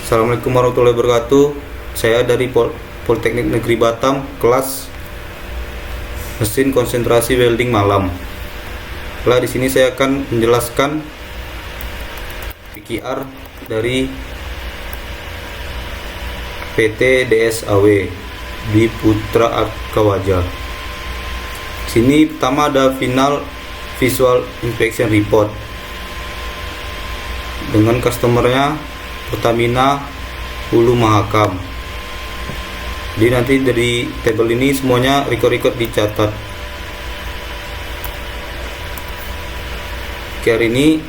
Assalamualaikum warahmatullahi wabarakatuh. Saya dari Politeknik Negeri Batam, kelas mesin konsentrasi welding malam. Di sini saya akan menjelaskan PKR dari PT DSAW di Putra Arkawaja. Sini pertama ada final visual inspection report dengan customernya Pertamina Hulu Mahakam. Jadi nanti dari tabel ini semuanya record dicatat. PKR ini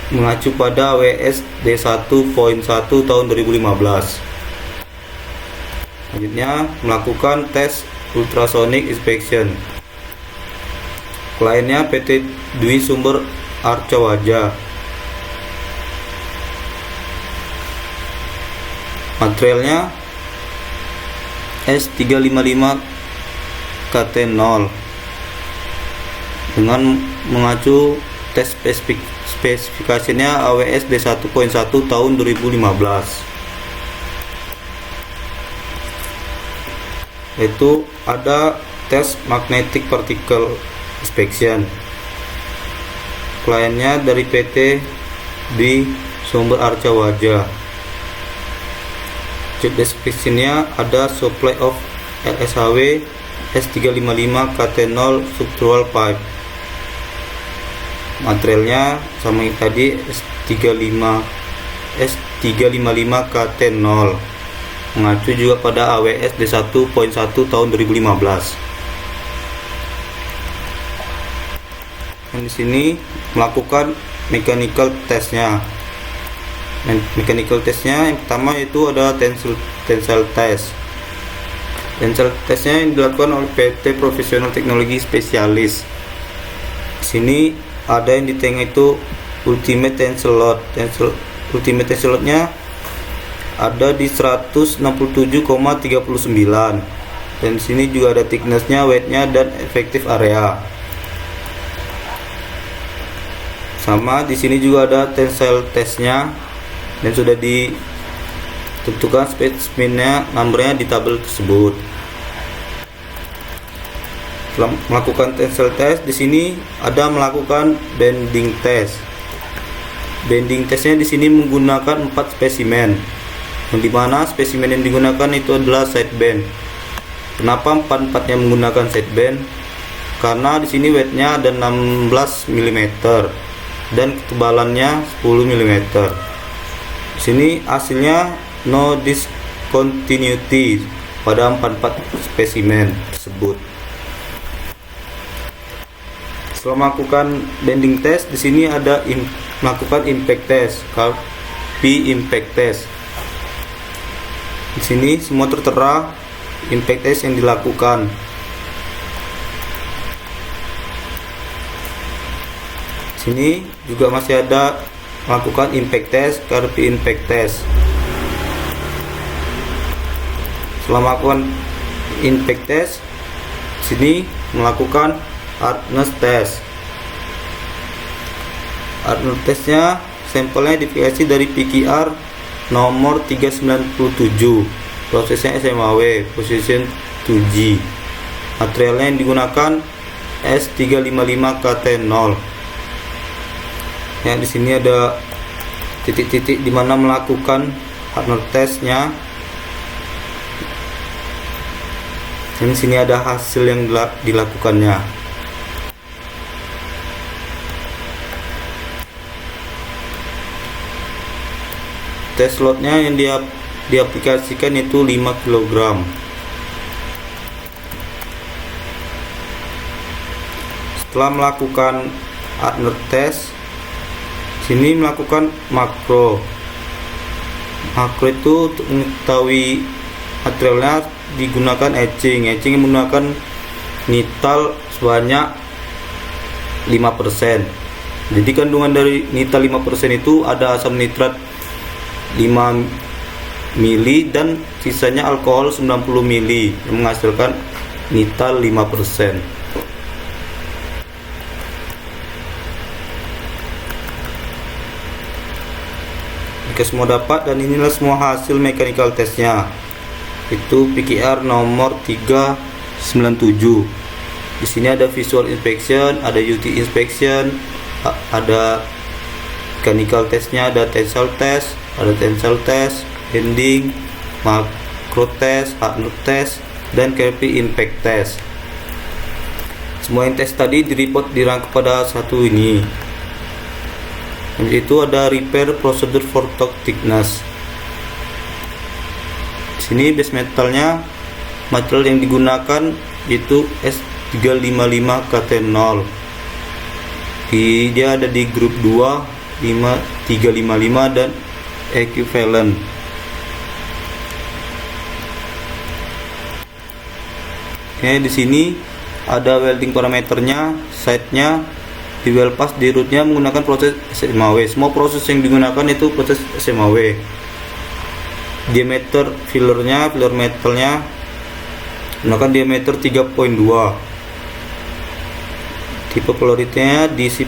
mengacu pada WS D1.1 tahun 2015. Selanjutnya melakukan tes ultrasonic inspection. Kliennya PT Dwi Sumber Arcawaja. Materialnya S355 KT0 dengan mengacu tes spesifikasinya AWS D1.1 tahun 2015, yaitu ada tes magnetic particle inspection. Kliennya dari PT di Sumber Arcawaja. Job description-nya ada supply of LSHW S355 KT0 structural pipe. Materialnya sama yang tadi S355 KT0, mengacu juga pada AWS D1.1 tahun 2015. Dan di sini melakukan mechanical testnya. Mechanical testnya yang pertama itu ada tensile test. Tensile testnya yang dilakukan oleh PT Profesional Teknologi Spesialis. Di sini ada yang di tengah itu ultimate tensile load. Ultimate tensile loadnya ada di 167,39. Dan di sini juga ada thicknessnya, weightnya, dan effective area. Sama di sini juga ada tensile testnya dan sudah ditentukan spesimennya, nomornya di tabel tersebut. Setelah melakukan tensile test, di sini ada melakukan bending test. Bending testnya di sini menggunakan 4 spesimen, yang dimana spesimen yang digunakan itu adalah side bend. Kenapa 4-4-nya menggunakan side bend? Karena di sini weightnya ada 16 mm dan ketebalannya 10 mm. Di sini hasilnya no discontinuity pada 44 spesimen tersebut. Setelah melakukan bending test, di sini ada melakukan impact test, impact test. Di sini semua tertera impact test yang dilakukan. Di sini juga masih ada melakukan impact test, impact test. Setelah melakukan impact test, sini melakukan hardness test. Hardness testnya sampelnya deviasi dari PKR nomor 397, prosesnya SMAW, position 2G. Materialnya yang digunakan S355 KT0. Ya, di sini ada titik-titik di mana melakukan hardness testnya. Dan di sini ada hasil yang dilakukannya. Test loadnya yang diaplikasikan itu 5 kg. Setelah melakukan hardness test, sini melakukan makro. Makro itu untuk mengetahui materialnya digunakan etching. Etching menggunakan nital sebanyak 5%. Jadi kandungan dari nital 5% itu ada asam nitrat 5 mili dan sisanya alkohol 90 mili yang menghasilkan nital 5%. Jika semua dapat, dan inilah semua hasil mechanical testnya. Itu PKR nomor 397. Di sini ada visual inspection, ada UT inspection, ada mechanical testnya, ada tensile test, bending, macro test, hard test, dan KP impact test. Semua yang tes tadi direport dirangkum pada satu ini. Itu ada repair procedure for torque thickness. Di sini base metalnya, material yang digunakan itu S355 KT0. Dia ada di grup 2, 355 dan equivalent. Oke, di sini ada welding parameternya, side-nya, di weld pass, di rootnya menggunakan proses SMAW. Semua proses yang digunakan itu proses SMAW. Diameter filler metalnya menggunakan diameter 3.2. Tipe polaritinya DC+,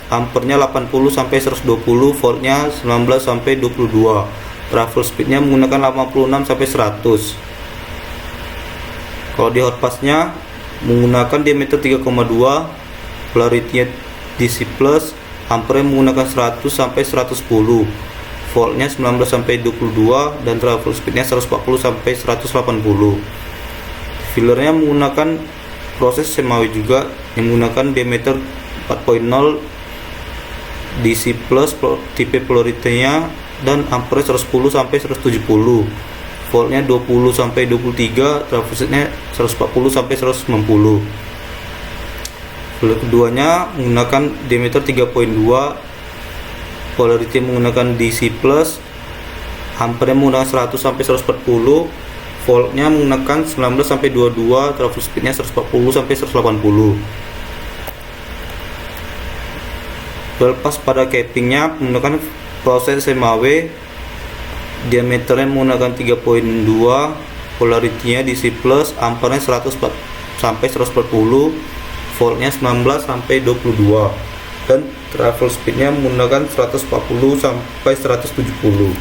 ampernya 80 sampai 120, voltnya 19 sampai 22. Travel speednya menggunakan 86 sampai 100. Kalau di hot passnya menggunakan diameter 3,2, polaritinya DC+, ampernya menggunakan 100 sampai 110, voltnya 19 sampai 22, dan travel speednya 140 sampai 180. Fillernya menggunakan proses SMAW juga, yang menggunakan diameter 4.0 DC+, tipe polaritinya, dan ampernya 110 sampai 170, voltnya 20 sampai 23, travel speednya 140 sampai 190. Filler keduanya menggunakan diameter 3.2, polarity menggunakan DC+, ampernya menggunakan 100 sampai 140, voltnya menggunakan 19 sampai 22, travel speednya 140 sampai 180. Weld pass pada cappingnya menggunakan proses SMAW, diameternya menggunakan 3.2, polaritinya DC+, ampernya 100 sampai 140, voltnya 19 sampai 22, dan travel speednya menggunakan 140 sampai 170.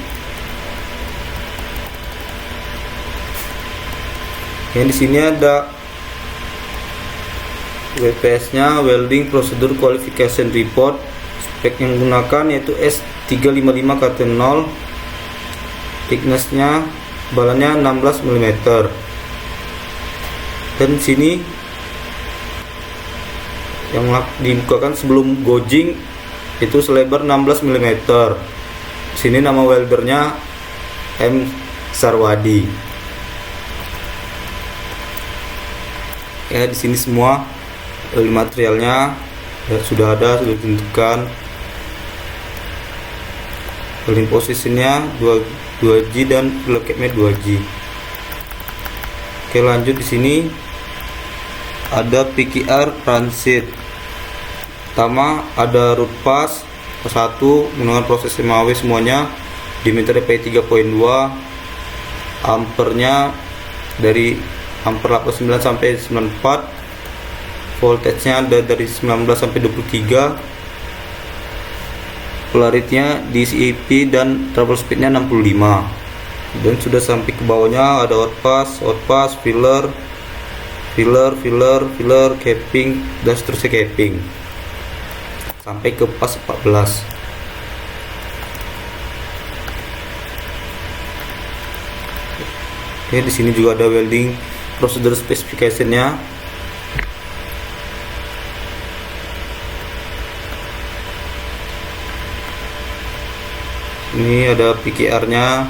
Yang di sini ada WPS-nya, Welding Procedure Qualification Report. Spek yang menggunakan yaitu S355 KT0. Thickness-nya, balannya 16 mm. Dan di sini yang dibukakan sebelum gojing itu selebar 16 mm. Di sini nama weldernya M Sarwadi. Ya, di sini semua materialnya sudah ditentukan. Welding posisinya 2G dan leketnya 2G. Oke, lanjut. Di sini ada PKR transit. Pertama ada root pass satu menggunakan proses SMAW semuanya, diameter P 3.2, ampernya dari amper 89 sampai 94, voltage-nya ada dari 19 sampai 23, polaritinya DCEP dan travel speed-nya 65. Dan sudah sampai ke bawahnya ada hot pass, filler, capping, dan seterusnya capping sampai ke pas 14. Oke, di sini juga ada welding procedure specification-nya. Ini ada PKR-nya.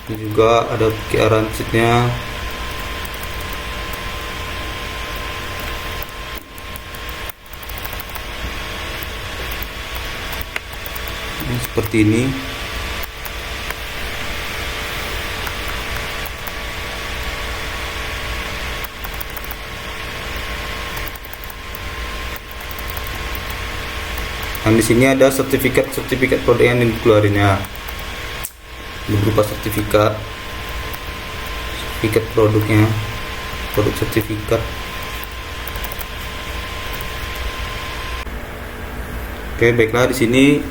Ini juga ada PKR transit-nya. Seperti ini. Dan di sini ada sertifikat produk yang dikeluarinnya. Berupa sertifikat produknya, produk sertifikat. Oke, baiklah, di sini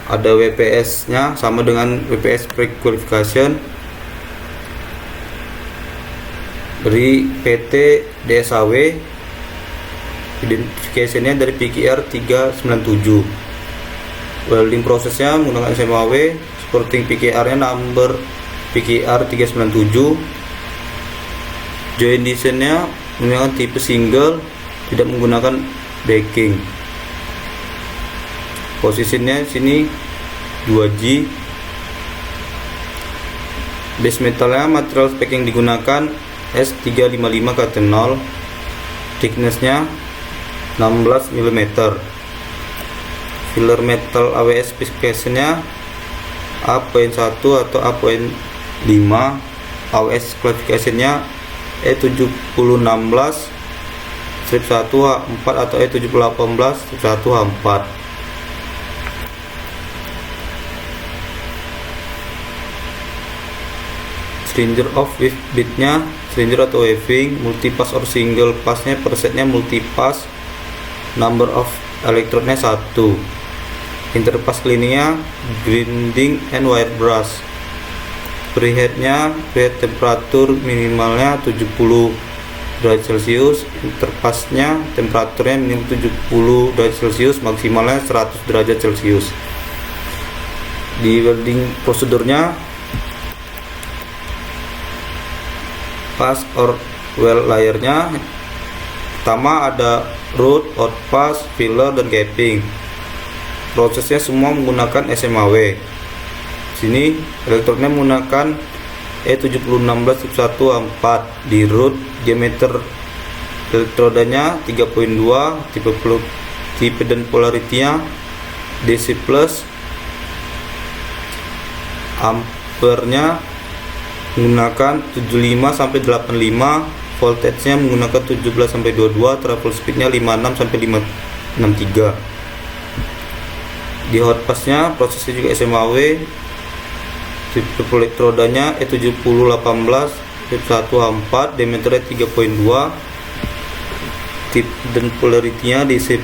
ada WPS-nya sama dengan WPS pre-qualification dari PT DSAW. Identification-nya dari PQR 397. Welding prosesnya menggunakan SMAW. Supporting PQR-nya number PQR 397. Joint design-nya menggunakan tipe single, tidak menggunakan backing. Posisinya sini 2G. Base metalnya material spek yang digunakan S355 K0. Thicknessnya 16 mm. Filler metal AWS specification-nya A.1 atau A.5. AWS classification-nya E7016 strip 1 H4 atau E718 strip 1 H4. Stringer of with bitnya stringer atau waving, multipass or single passnya per setnya multipass, number of electrodnya 1, interpass cleaningnya grinding and wire brush, preheatnya preheat temperatur minimalnya 70 derajat Celcius, interpassnya temperaturnya minimal 70 derajat Celcius, maksimalnya 100 derajat Celcius. Di welding prosedurnya pass or weld layernya pertama ada root, outpass, filler, dan capping. Prosesnya semua menggunakan SMAW. Sini elektrodnya menggunakan E7016 strip 1 A4. Di root diameter elektrodanya 3.2, tipe dan polarity-nya DC+, ampernya menggunakan 75 sampai 85, voltage-nya menggunakan 17 sampai 22, travel speed-nya 56 sampai 563. Di hot pass-nya prosesnya juga SMAW. Tipe elektrodanya E7018 strip 1 H4, diameternya 3.2, tipe dan polarity-nya DC+,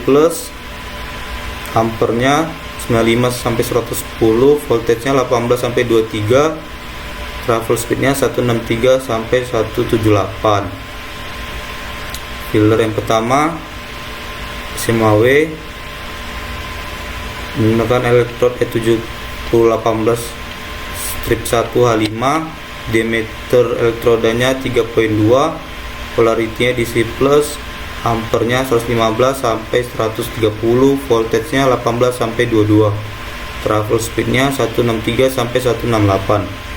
ampernya 95 sampai 110, voltage-nya 18 sampai 23, travel speed-nya 163 sampai 178. Filler yang pertama SMAW menggunakan elektrod E7018 strip 1 H5, diameter elektrodanya 3.2, polarity-nya DC+, ampernya 115 sampai 130, voltage-nya 18 sampai 22, travel speed-nya 163 sampai 168.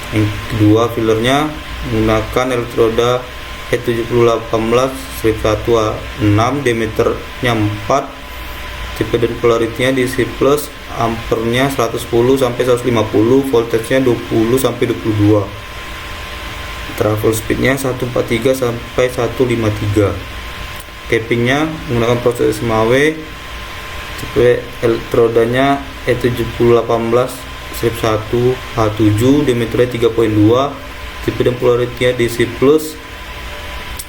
Yang kedua, fillernya menggunakan elektroda E7018 strip 1 A6, diameternya 4, tipe dan polarity-nya DC+, ampernya 110 sampai 150, voltage-nya 20 sampai 22, travel speed-nya 143 sampai 153. Capping-nya menggunakan proses SMAW. Tipe elektrodanya E7018 strip 1 H7, diameternya 3.2, tipe dan polarity-nya DC+,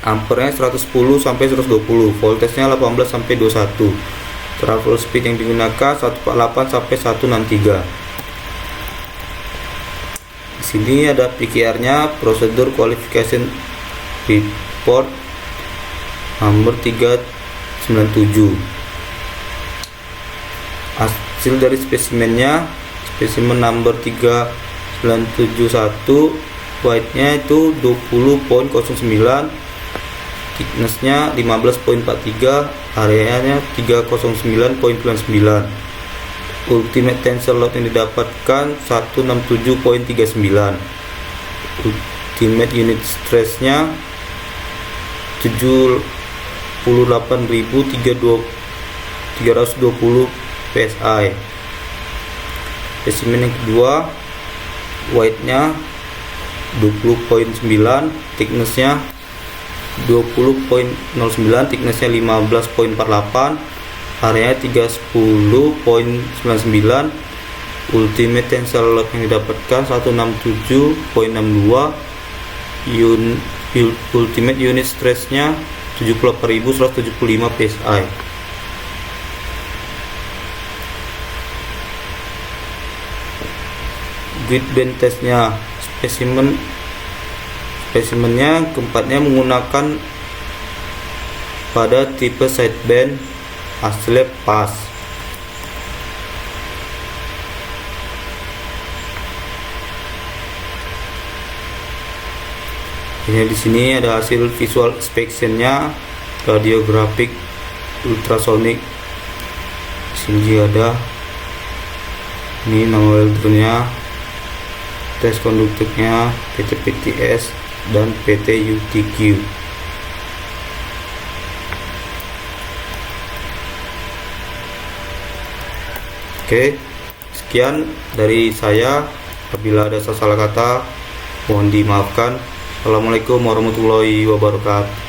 ampernya 110 sampai 120, voltage-nya 18 sampai 21, travel speed yang digunakan 148 sampai 163. Di sini ada PQR-nya, prosedur qualification report nomor 397. Hasil dari spesimennya, spesimen number 3971, white-nya itu 20.09, thickness-nya 15.43, areanya 309.99. Ultimate tensile load yang didapatkan 167.39. Ultimate unit stress-nya 78.320 PSI. Spesimen yang kedua, white-nya 20.9, thickness-nya 20.09, thickness-nya 15.48, area 310.99. Ultimate tensile load yang didapatkan 167.62. Ultimate unit stress-nya 78.175 PSI. sirkuit band testnya. Spesimennya keempatnya menggunakan pada tipe sideband asli pas. Ini di sini ada hasil visual inspeksinya, radiografik ultrasonic. Di sini ada ini nama weldernya, tes konduktifnya PT PTS dan PT UTQ. Oke, sekian dari saya. Apabila ada salah kata, mohon dimaafkan. Assalamualaikum warahmatullahi wabarakatuh.